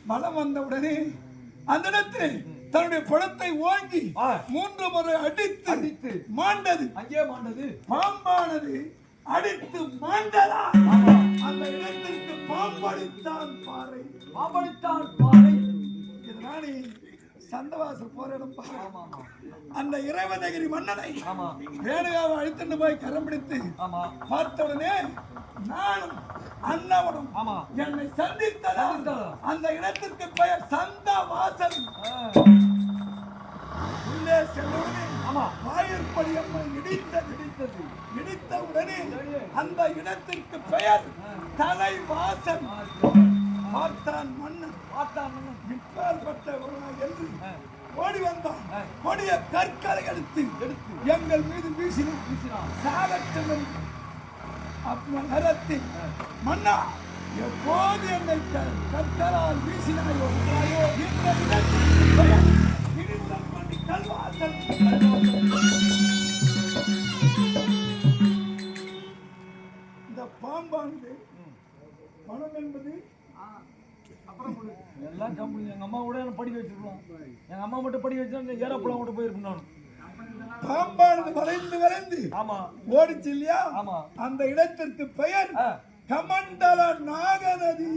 வலம் வந்தவுடனே அந்த இடத்தில் தன்னுடைய பழத்தை ஓங்கி 3 முறை அடித்து மாண்டது. அங்கே மாண்டது. பாம்பானது அடித்து மாண்டதா? அந்த இடத்திற்கு பாம்படித்தான் பாறை. பாம்படித்தான் பாறை. இதனாலே சந்தவாசல் போற இடம் அந்த இறைவனகிரி மன்னனை வேணுகாவை அழித்துட்டு போய் கரம் பிடித்து பார்த்த உடனே நானும் அண்ணவனும் என்னை சந்தித்ததால் அந்த இடத்திற்கு பெயர் சந்தவாசல். உள்ளே செல்லுடனே வாயிற்படி அம்மை இடித்த உடனே அந்த இடத்திற்கு பெயர் தலைவாசல். பார்த்தான் மன்னன் இப்பேற்பட்ட என்று ஓடி வந்தான். கொடிய கற்களை எடுத்து எங்கள் மீது வீசினான். சாகட்டும் நரத்தில் மன்னா எப்போது என்னை கற்களால் வீசினாயோ இந்த இடத்திற்கு பெயர் இடித்தம்பட்டி கல்வாசல். இந்த பாம்பானது பணம் என்பது எல்லாம் கம்பெனி. எங்க அம்மா கூட படிக்க வச்சிருக்கலாம். எங்க அம்மா மட்டும் படிக்க வச்சா ஏரோப்ளேன் மட்டும் போயிருக்கேன் நான். பாம்பானது வளைந்து ஓடிச்சு இல்லையா? அந்த இடத்திற்கு பெயர் கமண்டல நாகநதி.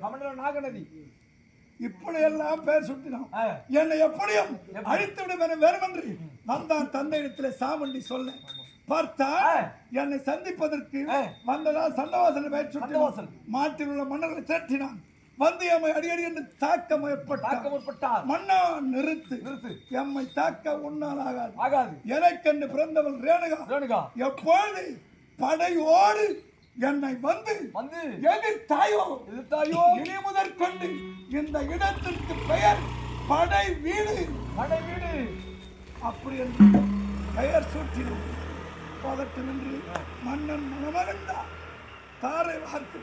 கமண்டல நாகநதி. இப்படி எல்லாம் பெயர் சுட்டினான். என்னை எப்படியும் அழித்து விட வேறும் என்று வந்தான். தந்தை இடத்துல சாமண்டி சொல்ல பார்த்தா என்னை சந்திப்பதற்கு வந்ததா சந்தவாசல் பெயர் சுட்டினான். மாட்டில் உள்ள மன்னர்களை திரட்டினான். வந்து எம்மை அடிக்கடி என்று தாக்க முற்பட்டார். மன்னா நிறுத்து, எம்மை தாக்க உன்னால் ஆகாது. எனக்கென்று பிறந்தவள் ரேணுகா எப்பொழுது படையோடு என்னை வந்து எதிர்த்தாயோ இனி முதற்கொண்டு இந்த இடத்திற்கு பெயர் படை வீடு. அப்படி என்று பெயர் சூட்டினோம். பதட்டு நின்று மன்னன் மனமகண்டார். தாரை வார்த்து